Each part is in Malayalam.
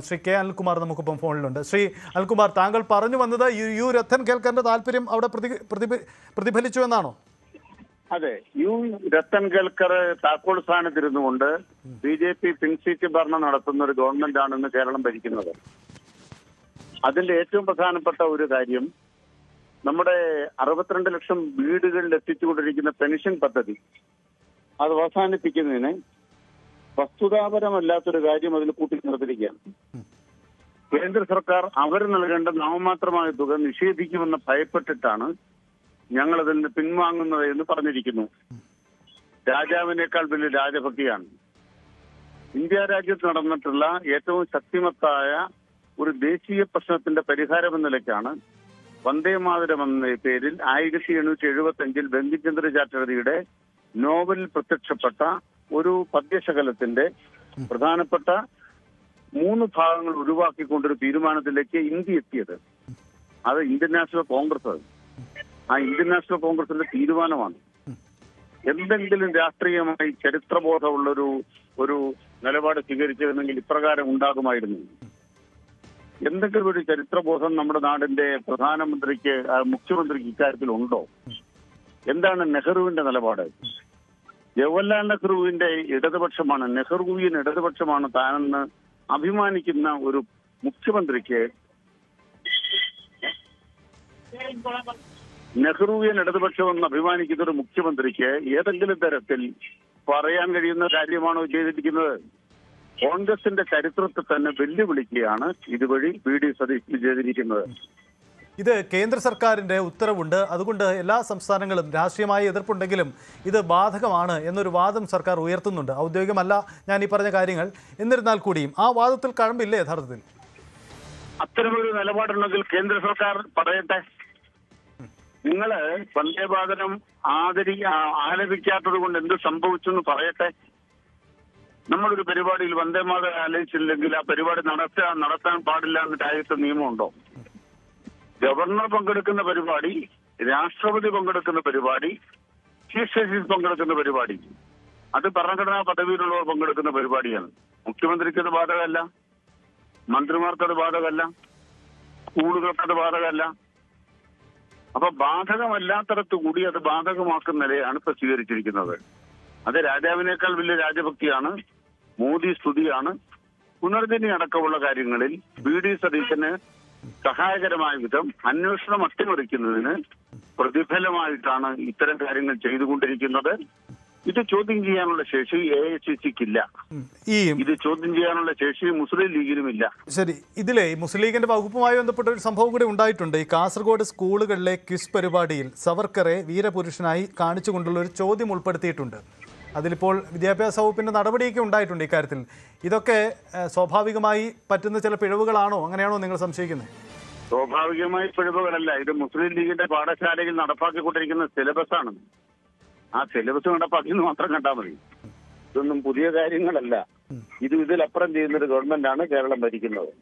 ശ്രീ കെ അനിൽകുമാർ നമുക്കിപ്പം ഫോണിലുണ്ട്. ശ്രീ അനിൽകുമാർ, താങ്കൾ പറഞ്ഞു വന്നത് യു രത്തൻ കേൽക്കറിന്റെ താല്പര്യം അവിടെ പ്രതിഫലിച്ചു എന്നാണോ? അതെ, യു രത്തൻ കേൽക്കർ താക്കോൽ സ്ഥാനത്തിരുന്നുകൊണ്ട് BJP പിങ്ക് സീറ്റ് ഭരണം നടത്തുന്ന ഒരു ഗവൺമെന്റാണ് ഇന്ന് കേരളം ഭരിക്കുന്നത്. അതിന്റെ ഏറ്റവും പ്രധാനപ്പെട്ട ഒരു കാര്യം നമ്മുടെ 62 ലക്ഷം വീടുകളിൽ എത്തിച്ചുകൊണ്ടിരിക്കുന്ന പെൻഷൻ പദ്ധതി അത് അവസാനിപ്പിക്കുന്നതിന് വസ്തുതാപരമല്ലാത്തൊരു കാര്യം അതിൽ കൂട്ടിച്ചേർത്തിരിക്കുകയാണ്. കേന്ദ്ര സർക്കാർ അവർ നൽകേണ്ട നാമമാത്രമായ തുക നിഷേധിക്കുമെന്ന് ഭയപ്പെട്ടിട്ടാണ് ഞങ്ങൾ അതിൽ നിന്ന് പിൻവാങ്ങുന്നത് എന്ന് പറഞ്ഞിരിക്കുന്നു. രാജാവിനേക്കാൾ വലിയ രാജഭക്തിയാണ്. ഇന്ത്യ രാജ്യത്ത് നടന്നിട്ടുള്ള ഏറ്റവും ശക്തിമത്തായ ഒരു ദേശീയ പ്രശ്നത്തിന്റെ പരിഹാരം എന്ന നിലയ്ക്കാണ് വന്ദേമാതരം എന്ന പേരിൽ 1875 ബങ്കിംചന്ദ്ര ചാറ്റർജിയുടെ നോവലിൽ പ്രത്യക്ഷപ്പെട്ട ഒരു പദ്യശകലത്തിന്റെ പ്രധാനപ്പെട്ട 3 ഭാഗങ്ങൾ ഒഴിവാക്കിക്കൊണ്ടൊരു തീരുമാനത്തിലേക്ക് ഇന്ത്യ എത്തിയത്. അത് ഇന്ത്യൻ നാഷണൽ കോൺഗ്രസ്, ആ ഇന്ത്യൻ നാഷണൽ കോൺഗ്രസിന്റെ തീരുമാനമാണ്. എന്തെങ്കിലും രാഷ്ട്രീയമായി ചരിത്രബോധമുള്ളൊരു നിലപാട് സ്വീകരിച്ചിരുന്നെങ്കിൽ ഇപ്രകാരം ഉണ്ടാകുമായിരുന്നു. എന്തെങ്കിലും ഒരു ചരിത്രബോധം നമ്മുടെ നാടിന്റെ പ്രധാനമന്ത്രിക്ക്, മുഖ്യമന്ത്രിക്ക് ഇക്കാര്യത്തിൽ ഉണ്ടോ? എന്താണ് നെഹ്റുവിന്റെ നിലപാട്? ജവഹർലാൽ നെഹ്റുവിന്റെ ഇടതുപക്ഷമാണ്, നെഹ്റുവിയൻ ഇടതുപക്ഷമാണ് താനെന്ന് അഭിമാനിക്കുന്ന ഒരു മുഖ്യമന്ത്രിക്ക്, നെഹ്റുവിയൻ ഇടതുപക്ഷമെന്ന് അഭിമാനിക്കുന്ന ഒരു മുഖ്യമന്ത്രിക്ക് ഏതെങ്കിലും തരത്തിൽ പറയാൻ കഴിയുന്ന കാര്യമാണോ ചെയ്തിരിക്കുന്നത്? കോൺഗ്രസിന്റെ ചരിത്രത്തെ തന്നെ വെല്ലുവിളിക്കുകയാണ് ഇതുവഴി VD സതീശൻ ചെയ്തിരിക്കുന്നത്. ഇത് കേന്ദ്ര സർക്കാരിന്റെ ഉത്തരവുണ്ട്, അതുകൊണ്ട് എല്ലാ സംസ്ഥാനങ്ങളും രാഷ്ട്രീയമായ എതിർപ്പുണ്ടെങ്കിലും ഇത് ബാധകമാണ് എന്നൊരു വാദം സർക്കാർ ഉയർത്തുന്നുണ്ട്. ഔദ്യോഗികമല്ല ഞാൻ ഈ പറഞ്ഞ കാര്യങ്ങൾ, എന്നിരുന്നാൽ കൂടിയും ആ വാദത്തിൽ കഴമ്പില്ലേ യഥാർത്ഥത്തിൽ? അത്തരമൊരു നിലപാടുണ്ടെങ്കിൽ കേന്ദ്ര സർക്കാർ പറയട്ടെ. നിങ്ങള് വന്ദേമാതരം ആലപിക്കാത്തത് കൊണ്ട് എന്ത് സംഭവിച്ചെന്ന് പറയട്ടെ. നമ്മളൊരു പരിപാടിയിൽ വന്ദേമാതരം ആലപിച്ചില്ലെങ്കിൽ ആ പരിപാടി നടത്താൻ പാടില്ല എന്ന് രാജ്യത്തെ നിയമമുണ്ടോ? ഗവർണർ പങ്കെടുക്കുന്ന പരിപാടി, രാഷ്ട്രപതി പങ്കെടുക്കുന്ന പരിപാടി, ചീഫ് ജസ്റ്റിസ് പങ്കെടുക്കുന്ന പരിപാടി, അത് ഭരണഘടനാ പദവിയിലുള്ളവർ പങ്കെടുക്കുന്ന പരിപാടിയാണ്. മുഖ്യമന്ത്രിക്ക് അത് ബാധകമല്ല, മന്ത്രിമാർക്ക് അത് ബാധകമല്ല, സ്കൂളുകൾക്ക് അത് ബാധകമല്ല. അപ്പൊ ബാധകമല്ലാത്തടത്ത് കൂടി അത് ബാധകമാക്കുന്ന നിലയാണ് ഇപ്പൊ സ്വീകരിച്ചിരിക്കുന്നത്. അത് രാജാവിനേക്കാൾ വലിയ രാജഭക്തിയാണ്, മോദി സ്തുതിയാണ്. പുനർജനി അടക്കമുള്ള കാര്യങ്ങളിൽ VD സതീശന് സഹായകരമായ വിധം അന്വേഷണം അട്ടിമറിക്കുന്നതിന് പ്രതിഫലമായിട്ടാണ് ഇത്തരം കാര്യങ്ങൾ ചെയ്തുകൊണ്ടിരിക്കുന്നത്. ഇത് ചോദ്യം ചെയ്യാനുള്ള ശേഷി AICCക്കില്ല. ഇത് ചോദ്യം ചെയ്യാനുള്ള ശേഷി മുസ്ലിം ലീഗിനുമില്ല. ശരി, ഇതിലെ മുസ്ലിം ലീഗിന്റെ വകുപ്പുമായി ബന്ധപ്പെട്ട ഒരു സംഭവം കൂടി ഉണ്ടായിട്ടുണ്ട്. ഈ കാസർഗോഡ് സ്കൂളുകളിലെ ക്വിസ് പരിപാടിയിൽ സവർക്കറെ വീരപുരുഷനായി കാണിച്ചുകൊണ്ടുള്ള ഒരു ചോദ്യം ഉൾപ്പെടുത്തിയിട്ടുണ്ട്. അതിലിപ്പോൾ വിദ്യാഭ്യാസ വകുപ്പിന്റെ നടപടിയൊക്കെ ഉണ്ടായിട്ടുണ്ട് ഇക്കാര്യത്തിൽ. ഇതൊക്കെ സ്വാഭാവികമായി പറ്റുന്ന ചില പിഴവുകളാണോ, അങ്ങനെയാണോ നിങ്ങൾ സംശയിക്കുന്നത്? സ്വാഭാവികമായി പിഴവുകളല്ല, ഇത് മുസ്ലിം ലീഗിന്റെ പാഠശാലയിൽ നടപ്പാക്കിക്കൊണ്ടിരിക്കുന്ന സിലബസാണ്. ആ സിലബസ് നടപ്പാക്കിയെന്ന് മാത്രം കണ്ടാൽ മതി. ഇതൊന്നും പുതിയ കാര്യങ്ങളല്ല. ഇതിലപ്പുറം ചെയ്യുന്നൊരു ഗവൺമെന്റാണ് കേരളം ഭരിക്കുന്നത്.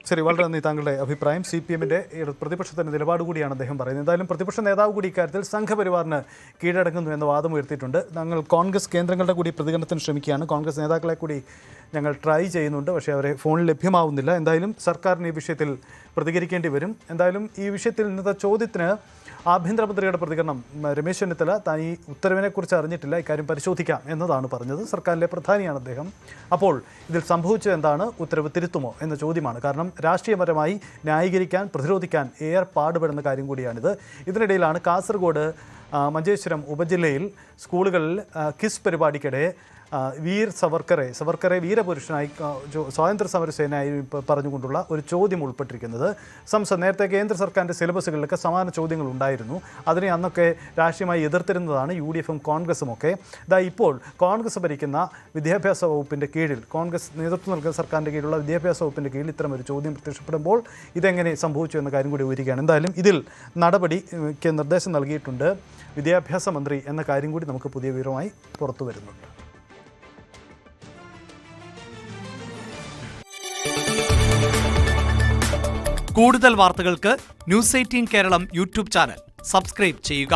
ശരി, വളരെ നന്ദി. താങ്കളുടെ അഭിപ്രായം. CPMന്റെ പ്രതിപക്ഷത്തിന്റെ നിലപാട് കൂടിയാണ് അദ്ദേഹം പറയുന്നത്. എന്തായാലും പ്രതിപക്ഷ നേതാവ് കൂടി ഇക്കാര്യത്തിൽ സംഘപരിവാറിന് കീഴടങ്ങുന്നു എന്ന വാദം ഉയർത്തിയിട്ടുണ്ട്. ഞങ്ങൾ കോൺഗ്രസ് കേന്ദ്രങ്ങളുടെ കൂടി പ്രതികരണത്തിന് ശ്രമിക്കുകയാണ്. കോൺഗ്രസ് നേതാക്കളെ കൂടി ഞങ്ങൾ ട്രൈ ചെയ്യുന്നുണ്ട്, പക്ഷേ അവരെ ഫോണിൽ ലഭ്യമാവുന്നില്ല. എന്തായാലും സർക്കാരിന് ഈ വിഷയത്തിൽ പ്രതികരിക്കേണ്ടി വരും. എന്തായാലും ഈ വിഷയത്തിൽ ഇന്നത്തെ ചോദ്യത്തിന് ആഭ്യന്തരമന്ത്രിയുടെ പ്രതികരണം, രമേശ് ചെന്നിത്തല താൻ ഈ ഉത്തരവിനെക്കുറിച്ച് അറിഞ്ഞിട്ടില്ല, ഇക്കാര്യം പരിശോധിക്കാം എന്നതാണ് പറഞ്ഞത്. സർക്കാരിലെ പ്രധാനിയാണ് അദ്ദേഹം. അപ്പോൾ ഇതിൽ സംഭവിച്ചത് എന്താണ്, ഉത്തരവ് തിരുത്തുമോ എന്ന ചോദ്യമാണ്. കാരണം രാഷ്ട്രീയപരമായി ന്യായീകരിക്കാൻ, പ്രതിരോധിക്കാൻ ഏറെ പാടുപെടുന്ന കാര്യം കൂടിയാണിത്. ഇതിനിടയിലാണ് കാസർഗോഡ് മഞ്ചേശ്വരം ഉപജില്ലയിൽ സ്കൂളുകളിൽ ക്വിസ് പരിപാടിക്കിടെ സവർക്കറെ വീരപുരുഷനായി സ്വാതന്ത്ര്യ സമര സേനയായി പറഞ്ഞുകൊണ്ടുള്ള ഒരു ചോദ്യം ഉൾപ്പെട്ടിരിക്കുന്നത്. നേരത്തെ കേന്ദ്ര സർക്കാരിൻ്റെ സിലബസുകളിലൊക്കെ സമാന ചോദ്യങ്ങൾ ഉണ്ടായിരുന്നു. അതിനെ അന്നൊക്കെ രാഷ്ട്രീയമായി എതിർത്തിരുന്നതാണ് UDFും കോൺഗ്രസും ഒക്കെ. ഇപ്പോൾ കോൺഗ്രസ് ഭരിക്കുന്ന വിദ്യാഭ്യാസ വകുപ്പിൻ്റെ കീഴിൽ, കോൺഗ്രസ് നേതൃത്വം നൽകുന്ന സർക്കാരിൻ്റെ കീഴിലുള്ള വിദ്യാഭ്യാസ വകുപ്പിൻ്റെ കീഴിൽ ഇത്തരം ഒരു ചോദ്യം പ്രത്യക്ഷപ്പെടുമ്പോൾ ഇതെങ്ങനെ സംഭവിച്ചു എന്ന കാര്യം കൂടി ഉയരുകയാണ്. എന്തായാലും ഇതിൽ നടപടിക്ക് നിർദ്ദേശം നൽകിയിട്ടുണ്ട് വിദ്യാഭ്യാസ മന്ത്രി എന്ന കാര്യം കൂടി നമുക്ക് പുതിയ വിവരമായി പുറത്തു വരുന്നുണ്ട്. കൂടുതൽ വാർത്തകൾക്ക് News 18 Keralam YouTube channel subscribe ചെയ്യുക.